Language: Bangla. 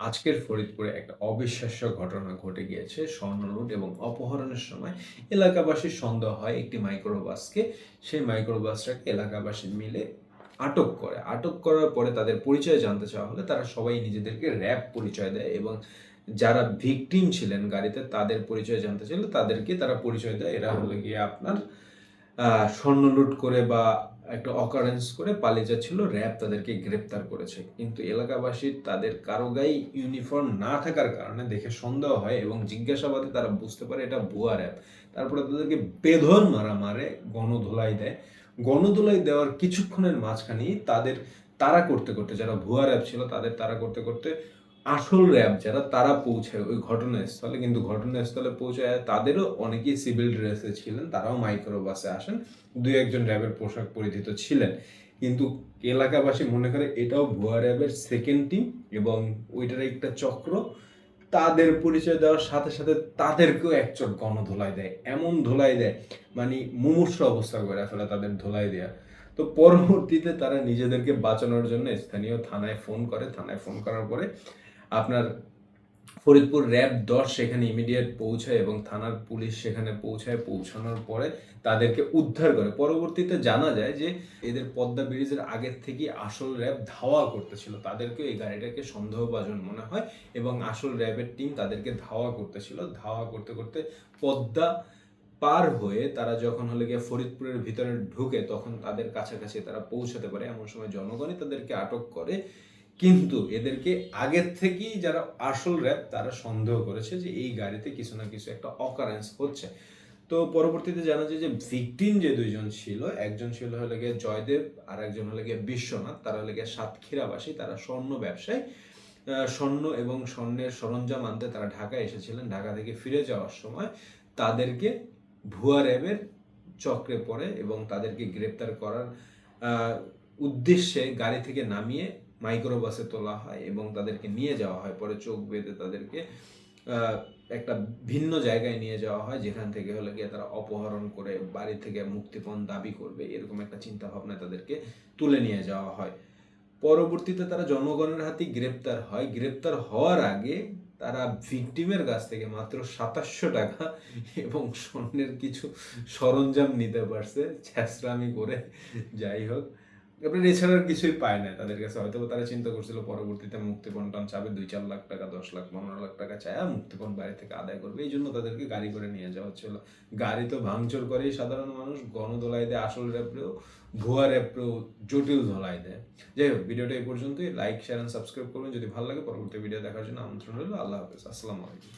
আজকের ফরিদপুরে একটা অবিশ্বাস্য ঘটনা ঘটে গিয়েছে। স্বর্ণ লুট এবং অপহরণের সময় এলাকাবাসীর সন্দেহ হয় একটি মাইক্রোবাসকে। সেই মাইক্রোবাসটাকে এলাকাবাসী মিলে আটক করে। আটক করার পরে তাদের পরিচয় জানতে চাওয়া হলে তারা সবাই নিজেদেরকে র‍্যাব পরিচয় দেয় এবং যারা ভিকটিম ছিলেন গাড়িতে তাদের পরিচয় জানতে চাইলে তাদেরকে তারা পরিচয় দেয়। এরা হলো গিয়ে আপনার স্বর্ণ লুট করে বা একটা অকারেন্স করে পালিয়ে যাচ্ছিল, র‍্যাব তাদেরকে গ্রেপ্তার করেছে। কিন্তু এলাকাবাসীর তাদের কারো গায়ে ইউনিফর্ম না থাকার কারণে দেখে সন্দেহ হয় এবং জিজ্ঞাসাবাদে তারা বুঝতে পারে এটা ভুয়া র‍্যাব। তারপরে তাদেরকে বেধড় মারে, গণধোলাই দেয়। গণধোলাই দেওয়ার কিছুক্ষণের মাঝখানেই তাদের তাড়া করতে করতে, যারা ভুয়া র‍্যাব ছিল তাদের তাড়া করতে করতে আসল র‍্যাব যারা তারা পৌঁছায় ওই ঘটনাস্থলে। কিন্তু ঘটনাস্থলে পৌঁছায় তাদেরও অনেকেই সিভিল ড্রেসে ছিলেন, তারাও মাইক্রোবাসে আসেন। দুই একজন র‍্যাবের পোশাক পরিহিত ছিলেন। কিন্তু এলাকাবাসী মনে করে এটাও ভুয়া র‍্যাবের সেকেন্ড টিম এবং ওইটার একটা চক্র। তাদের পরিচয় দেওয়ার সাথে সাথে তাদেরকেও একচোট গণধোলাই দেয়, এমন ধোলাই দেয় মানে মুমূর্ষু অবস্থা করে ফেলে তাদের ধোলাই দেয়া। তো পরবর্তীতে তারা নিজেদেরকে বাঁচানোর জন্য স্থানীয় থানায় ফোন করে। থানায় ফোন করার পরে আপনার ফরিদপুর র‍্যাব ১০ সেখানে ইমিডিয়েট পৌঁছায় এবং থানার পুলিশ সেখানে পৌঁছায়। পৌঁছানোর পরে তাদেরকে উদ্ধার করে। পরবর্তীতে জানা যায় যে এদের পদ্মা ব্রিজের আগের থেকেই আসল র‍্যাব ধাওয়া করতেছিল। তাদেরকেও এই গাড়িটাকে সন্দেহভাজন মনে হয় এবং আসল র‍্যাবের টিম তাদেরকে ধাওয়া করতেছিল। ধাওয়া করতে করতে পদ্মা পার হয়ে তারা যখন হলে গিয়ে ফরিদপুরের ভিতরে ঢুকে তখন তাদের কাছাকাছি তারা পৌঁছাতে পারে। এমন সময় জনগণই তাদেরকে আটক করে। কিন্তু এদেরকে আগের থেকেই যারা আসল র‍্যাব তারা সন্দেহ করেছে যে এই গাড়িতে কিছু না কিছু একটা অকারেন্স হচ্ছে। তো পরবর্তীতে জানা যায় যে ভিকটিম যে দুইজন ছিল, একজন ছিল হলে গিয়ে জয়দেব আর একজন হলে গিয়ে বিশ্বনাথ। তারা হলে গিয়ে সাতক্ষীরাবাসী, তারা স্বর্ণ ব্যবসায়ী। স্বর্ণ এবং স্বর্ণের সরঞ্জাম আনতে তারা ঢাকায় এসেছিলেন। ঢাকা থেকে ফিরে যাওয়ার সময় তাদেরকে ভুয়া র‍্যাবের চক্রে পড়ে এবং তাদেরকে গ্রেপ্তার করার উদ্দেশ্যে গাড়ি থেকে নামিয়ে মাইক্রোবাসে তোলা হয় এবং তাদেরকে নিয়ে যাওয়া হয়। পরে চোখ বেঁধে তাদেরকে একটা ভিন্ন জায়গায় নিয়ে যাওয়া হয়, যেখান থেকে হলে গিয়ে তারা অপহরণ করে বাড়ি থেকে মুক্তিপণ দাবি করবে, এরকম একটা চিন্তা ভাবনায় তাদেরকে তুলে নিয়ে যাওয়া হয়। পরবর্তীতে তারা জনগণের হাতে গ্রেপ্তার হয়। গ্রেপ্তার হওয়ার আগে তারা ভিকটিমের কাছ থেকে মাত্র ২৭০০ টাকা এবং স্বর্ণের কিছু সরঞ্জাম নিতে পারছে ছ্যাঁচড়ামি করে। যাই হোক, আপনার এছাড়া আর কিছুই পায় না তাদের কাছে। হয়তো তারা চিন্তা করছিল পরবর্তীতে মুক্তিপণ টান চাবে ২-৪ লাখ টাকা, ১০ লাখ, ১৫ লাখ টাকা চায় মুক্তিপণ বাড়ি থেকে আদায় করবে। এই জন্য তাদেরকে গাড়ি করে নিয়ে যাওয়া হচ্ছিল। গাড়ি তো ভাঙচুর করেই সাধারণ মানুষ, গণধোলাই দেয় আসল র‍্যাবরেও, ভুয়া র‍্যাবরেও জটিল ধোলাই দেয়। যাই হোক, ভিডিওটা এই পর্যন্তই। লাইক, শেয়ার এন্ড সাবস্ক্রাইব করবেন যদি ভালো লাগে। পরবর্তী ভিডিও দেখার জন্য আমন্ত্রণ রইল। আল্লাহ হাফেজ। আসসালামু আলাইকুম।